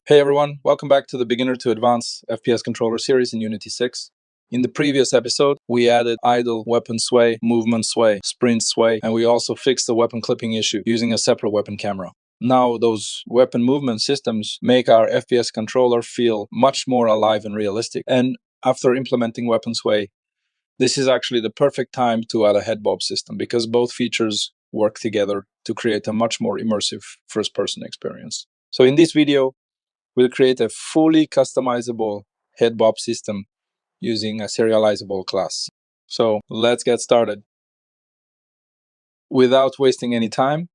Hey everyone, welcome back to the Beginner to Advanced FPS controller series in Unity 6. In the previous episode, we added idle, weapon sway, movement sway, sprint sway, and we also fixed the weapon clipping issue using a separate weapon camera. Now those weapon movement systems make our FPS controller feel much more alive and realistic. And after implementing weapon sway, this is actually the perfect time to add a head bob system because both features work together to create a much more immersive first-person experience. So in this video, we'll create a fully customizable head bob system using a serializable class. So let's get started. Without wasting any time,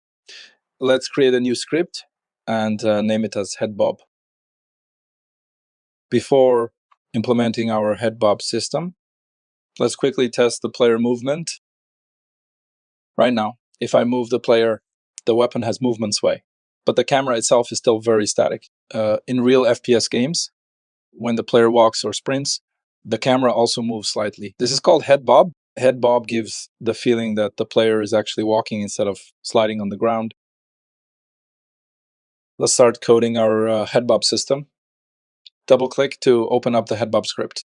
let's create a new script and name it as head bob. Before implementing our head bob system, let's quickly test the player movement. Right now, if I move the player, the weapon has movement sway, but the camera itself is still very static. In real FPS games, when the player walks or sprints, the camera also moves slightly. This is called head bob. Head bob gives the feeling that the player is actually walking instead of sliding on the ground. Let's start coding our head bob system. Double click to open up the head bob script.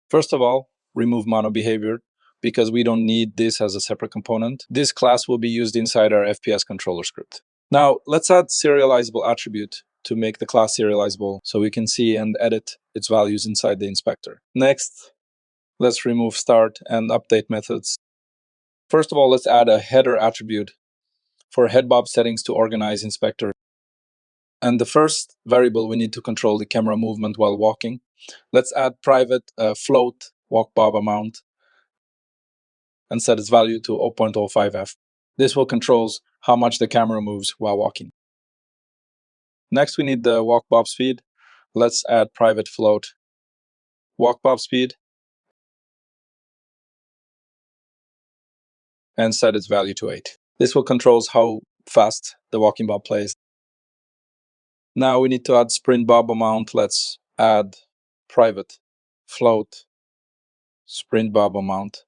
First of all, remove mono behavior because we don't need this as a separate component. This class will be used inside our FPS controller script. Now, let's add serializable attribute to make the class serializable so we can see and edit its values inside the inspector. Next, let's remove start and update methods. First of all, let's add a header attribute for head bob settings to organize inspector. And the first variable, we need to control the camera movement while walking. Let's add private float walk bob amount and set its value to 0.05f. This will control how much the camera moves while walking. Next, we need the walk bob speed. Let's add private float walk bob speed and set its value to 8. This will control how fast the walking bob plays. Now we need to add sprint bob amount. Let's add private float sprint bob amount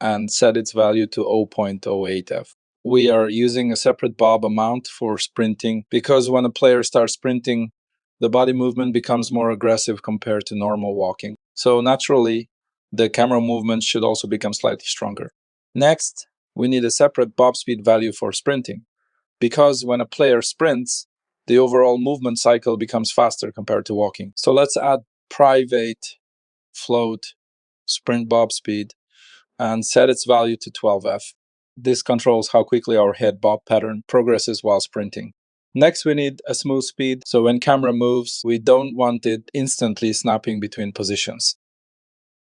and set its value to 0.08f. We are using a separate bob amount for sprinting because when a player starts sprinting, the body movement becomes more aggressive compared to normal walking. So naturally, the camera movement should also become slightly stronger. Next, we need a separate bob speed value for sprinting because when a player sprints, the overall movement cycle becomes faster compared to walking. So let's add private float sprint bob speed and set its value to 12f. This controls how quickly our head bob pattern progresses while sprinting. Next, we need a smooth speed. So when camera moves, we don't want it instantly snapping between positions.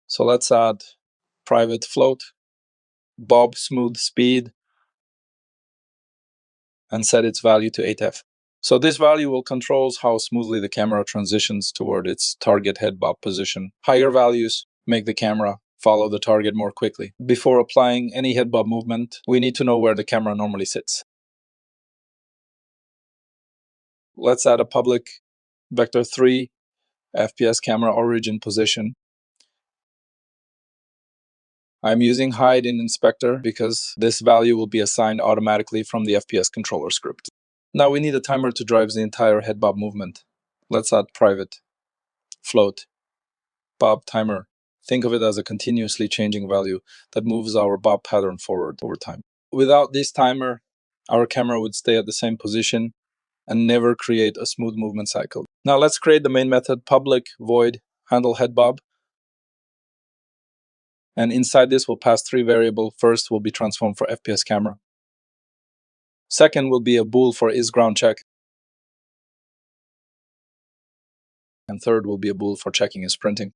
So let's add private float bob smooth speed and set its value to 8f. So this value will control how smoothly the camera transitions toward its target head bob position. Higher values make the camera follow the target more quickly. Before applying any head bob movement, we need to know where the camera normally sits. Let's add a public vector 3 FPS camera origin position. I'm using hide in inspector because this value will be assigned automatically from the FPS controller script. Now we need a timer to drive the entire head bob movement. Let's add private float bob timer. Think of it as a continuously changing value that moves our bob pattern forward over time. Without this timer, our camera would stay at the same position and never create a smooth movement cycle. Now let's create the main method public void handle head bob. And inside this, we'll pass 3 variables. First will be transform for FPS camera. Second will be a bool for is ground check. And third will be a bool for checking is sprinting.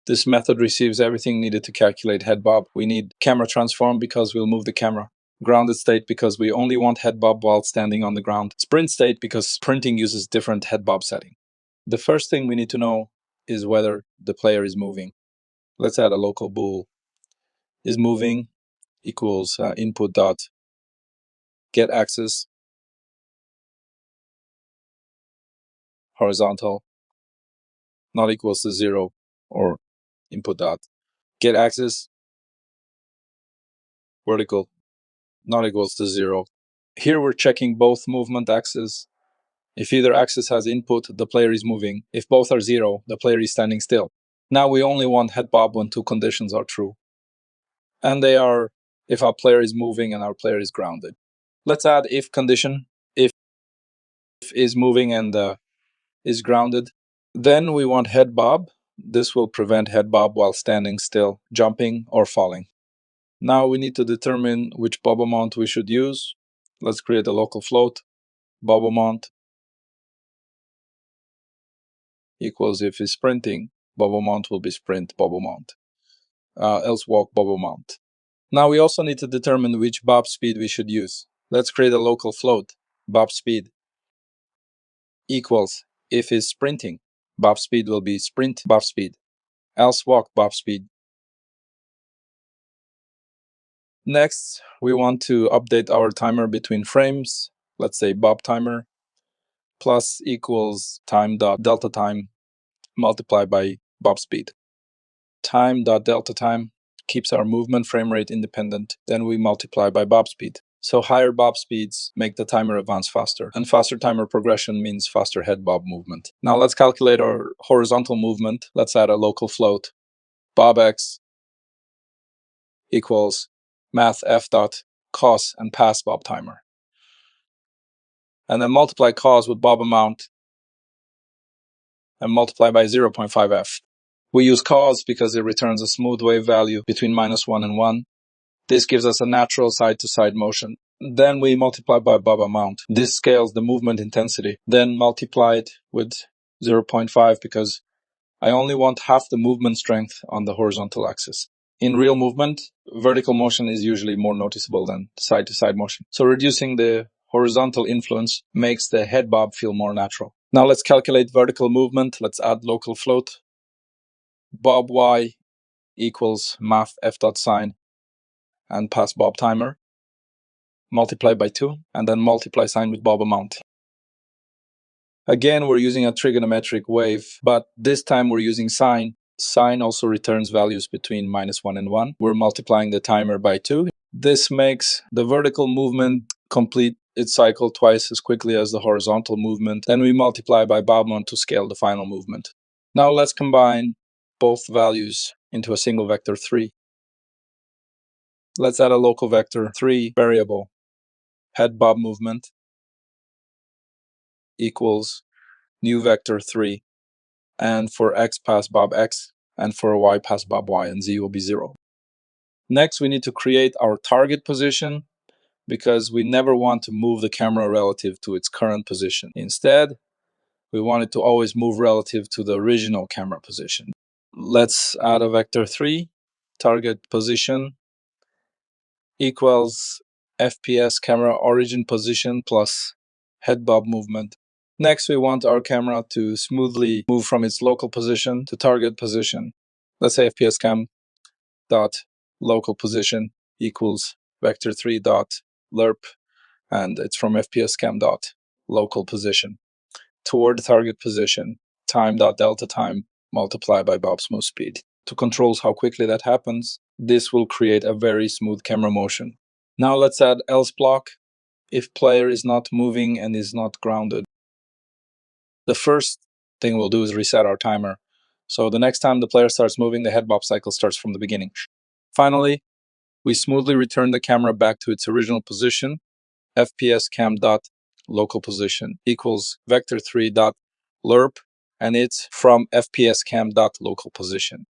This method receives everything needed to calculate head bob. We need camera transform because we'll move the camera. Grounded state because we only want head bob while standing on the ground. Sprint state because sprinting uses different head bob setting. The first thing we need to know is whether the player is moving. Let's add a local bool. Is moving equals input dot get axis horizontal not equals to 0 or input dot get axis vertical not equals to 0 Here we're checking both movement axes. If either axis has input, the player is moving. If both are 0, the player is standing still. Now we only want head bob when two conditions are true. And they are if our player is moving and our player is grounded. Let's add if condition. If is moving and is grounded. Then we want head bob. This will prevent head bob while standing still, jumping, or falling. Now we need to determine which bob amount we should use. Let's create a local float. Bob amount equals if is sprinting, bob amount will be sprint bob amount, else walk bob amount. Now we also need to determine which bob speed we should use. Let's create a local float. Bob speed equals if is sprinting, bob speed will be sprint bob speed, else walk bob speed. Next, we want to update our timer between frames. Let's say bob timer plus equals time dot delta time multiplied by bob speed. Time dot delta time keeps our movement frame rate independent. Then we multiply by bob speed. So higher bob speeds make the timer advance faster, and faster timer progression means faster head bob movement. Now let's calculate our horizontal movement. Let's add a local float. Bob x equals math f dot cos and pass bob timer. And then multiply cos with bob amount and multiply by 0.5f. We use cos because it returns a smooth wave value between -1 and 1. This gives us a natural side-to-side motion. Then we multiply by bob amount. This scales the movement intensity. Then multiply it with 0.5 because I only want half the movement strength on the horizontal axis. In real movement, vertical motion is usually more noticeable than side-to-side motion. So reducing the horizontal influence makes the head bob feel more natural. Now let's calculate vertical movement. Let's add local float. Bob y equals math f dot sine and pass bob timer. Multiply by 2 and then multiply sine with bob amount. Again, we're using a trigonometric wave, but this time we're using sine. Sine also returns values between -1 and 1. We're multiplying the timer by 2. This makes the vertical movement complete its cycle twice as quickly as the horizontal movement. Then we multiply by bob amount to scale the final movement. Now let's combine both values into a single vector 3. Let's add a local vector 3 variable. Head bob movement equals new vector 3. And for x pass bob x, and for y pass bob y, and z will be 0. Next, we need to create our target position because we never want to move the camera relative to its current position. Instead, we want it to always move relative to the original camera position. Let's add a vector 3, target position equals FPS camera origin position plus head bob movement. Next, we want our camera to smoothly move from its local position to target position. Let's say FPS cam dot local position equals vector 3 dot lerp, and it's from FPS cam dot local position toward target position, time dot delta time multiplied by bob smooth speed. To control how quickly that happens, this will create a very smooth camera motion. Now let's add else block if player is not moving and is not grounded. The first thing we'll do is reset our timer. So the next time the player starts moving, the head bob cycle starts from the beginning. Finally, we smoothly return the camera back to its original position. FPS cam dot local position equals vector 3 dot lerp, and it's from FPS cam dot local position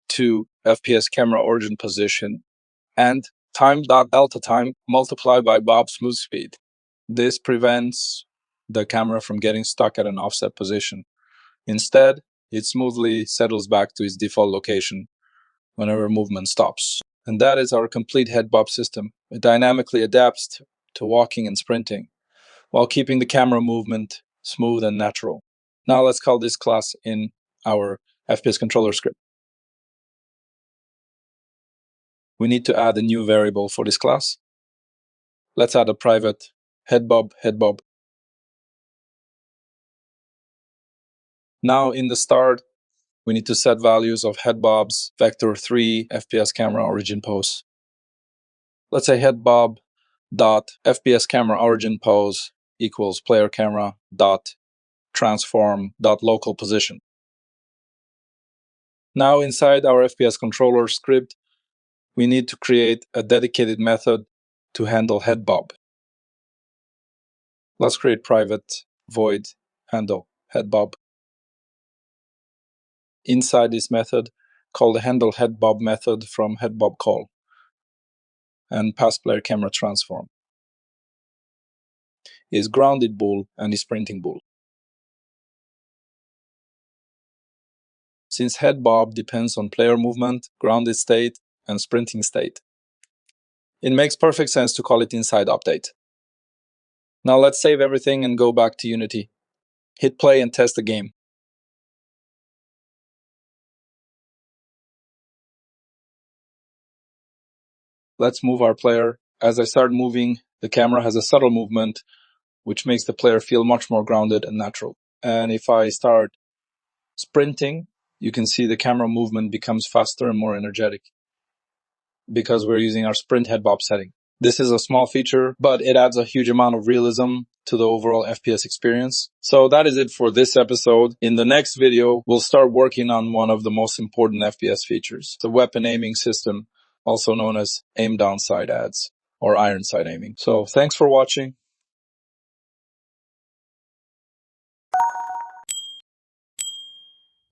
to FPS camera origin position, and time dot delta time multiplied by bob smooth speed. This prevents the camera from getting stuck at an offset position. Instead, it smoothly settles back to its default location whenever movement stops. And that is our complete head bob system. It dynamically adapts to walking and sprinting while keeping the camera movement smooth and natural. Now let's call this class in our FPS controller script. We need to add a new variable for this class. Let's add a private head bob. Now in the start, we need to set values of head bobs, vector 3, FPS camera origin pose. Let's say head bob dot FPS camera origin pose equals player camera dot transform dot local position. Now inside our FPS controller script, we need to create a dedicated method to handle head bob. Let's create private void handle head bob. Inside this method, call the handle head bob method from head bob call and pass player camera transform. Is grounded bool and is sprinting bool. Since head bob depends on player movement, grounded state, and sprinting state, it makes perfect sense to call it inside update. Now let's save everything and go back to Unity. Hit play and test the game. Let's move our player. As I start moving, the camera has a subtle movement, which makes the player feel much more grounded and natural. And if I start sprinting, you can see the camera movement becomes faster and more energetic because we're using our sprint head bob setting. This is a small feature, but it adds a huge amount of realism to the overall FPS experience. So that is it for this episode. In the next video, we'll start working on one of the most important FPS features, the weapon aiming system, also known as aim down sight ads or iron sight aiming. So thanks for watching.